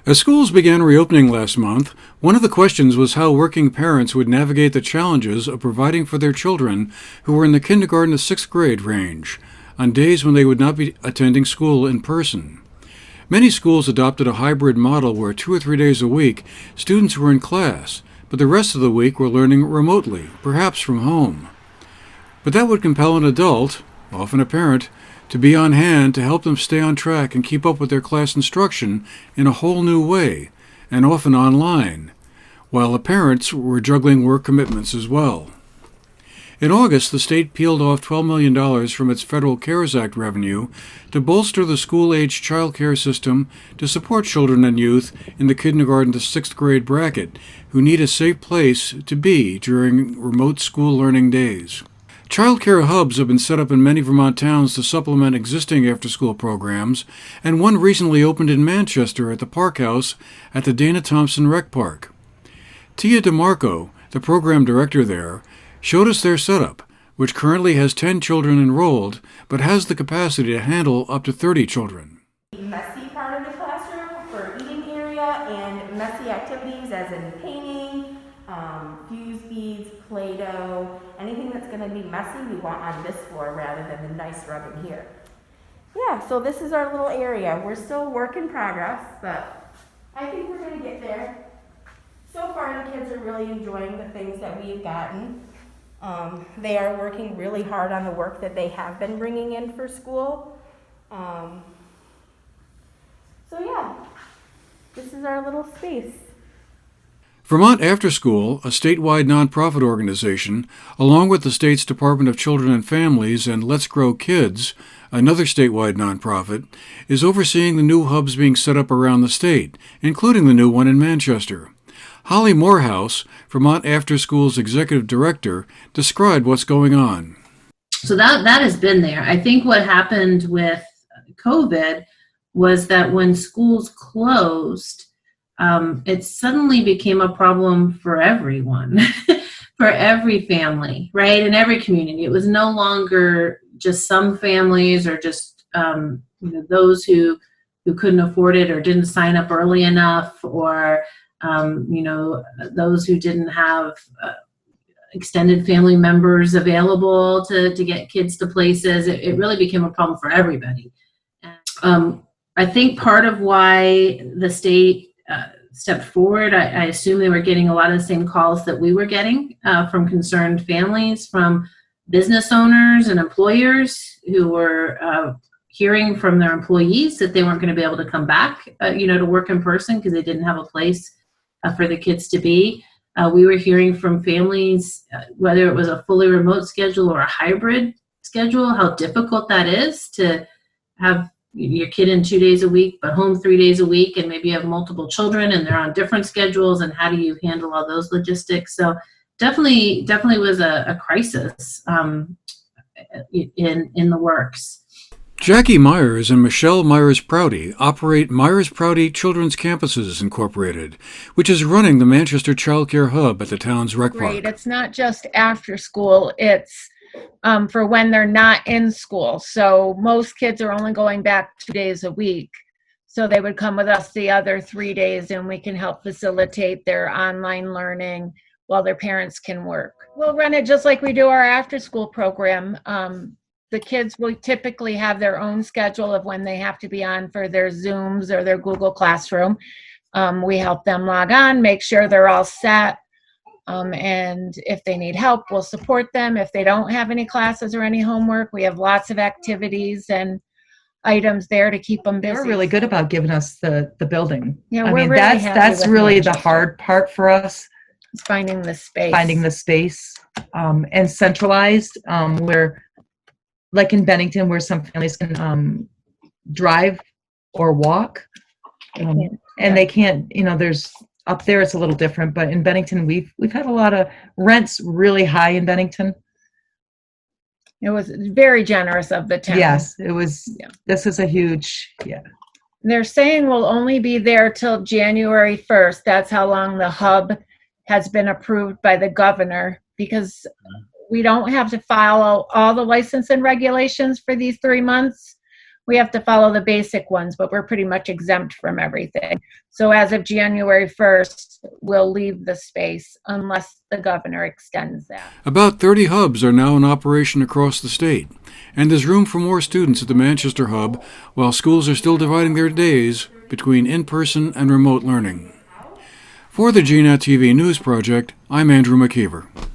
As schools began reopening last month, one of the questions was how working parents would navigate the challenges of providing for their children who were in the kindergarten to sixth grade range, on days when they would not be attending school in person. Many schools adopted a hybrid model where 2 or 3 days a week students were in class, but the rest of the week were learning remotely, perhaps from home. But that would compel an adult, often a parent, to be on hand to help them stay on track and keep up with their class instruction in a whole new way, and often online, while the parents were juggling work commitments as well. In August, the state peeled off $12 million from its federal CARES Act revenue to bolster the school-age childcare system to support children and youth in the kindergarten to sixth grade bracket who need a safe place to be during remote school learning days. Childcare hubs have been set up in many Vermont towns to supplement existing after-school programs, and one recently opened in Manchester at the Park House at the Dana Thompson Rec Park. Tia DeMarco, the program director there, showed us their setup, which currently has 10 children enrolled, but has the capacity to handle up to 30 children. Messy part of the classroom for eating area and messy activities as in painting, fuse beads, Play-Doh, anything that's going to be messy we want on this floor rather than the nice rubbing here. Yeah, so this is our little area. We're still work in progress, but I think we're going to get there. So far the kids are really enjoying the things that we've gotten. They are working really hard on the work that they have been bringing in for school. So yeah, this is our little space. Vermont After School, a statewide nonprofit organization, along with the state's Department of Children and Families and Let's Grow Kids, another statewide nonprofit, is overseeing the new hubs being set up around the state, including the new one in Manchester. Holly Morehouse, Vermont After School's executive director, described what's going on. So that has been there. I think what happened with COVID was that when schools closed, it suddenly became a problem for everyone, for every family, right? In every community. It was no longer just some families or just those who couldn't afford it or didn't sign up early enough, or those who didn't have extended family members available to get kids to places. It really became a problem for everybody. I think part of why the state stepped forward, I assume they were getting a lot of the same calls that we were getting from concerned families, from business owners and employers who were hearing from their employees that they weren't going to be able to come back, to work in person because they didn't have a place for the kids to be. We were hearing from families, whether it was a fully remote schedule or a hybrid schedule, how difficult that is to have your kid in 2 days a week, but home 3 days a week, and maybe you have multiple children and they're on different schedules, and how do you handle all those logistics? So definitely was a crisis in the works. Jackie Myers and Michelle Myers-Prouty operate Myers-Prouty Children's Campuses Incorporated, which is running the Manchester Childcare Hub at the town's rec park. Right. It's not just after school. It's for when they're not in school. So most kids are only going back 2 days a week. So they would come with us the other 3 days, and we can help facilitate their online learning while their parents can work. We'll run it just like we do our after school program. The kids will typically have their own schedule of when they have to be on for their Zooms or their Google Classroom. We help them log on, make sure they're all set. And if they need help, we'll support them. If they don't have any classes or any homework, we have lots of activities and items there to keep them busy. They're really good about giving us the building. Yeah, I we're mean, really that's really the hard part for us. It's finding the space. And centralized, where, like in Bennington, where some families can drive or walk, and they can't. There's up there it's a little different, but in Bennington we've had a lot of rents really high in Bennington. It was very generous of the town. Yes, it was. Yeah. This is a huge. Yeah. They're saying we'll only be there till January 1st. That's how long the hub has been approved by the governor, because we don't have to follow all the license and regulations for these 3 months. we have to follow the basic ones, but we're pretty much exempt from everything. So as of January 1st, we'll leave the space unless the governor extends that. About 30 hubs are now in operation across the state, and there's room for more students at the Manchester hub, while schools are still dividing their days between in-person and remote learning. For the GNAT-TV News Project, I'm Andrew McKeever.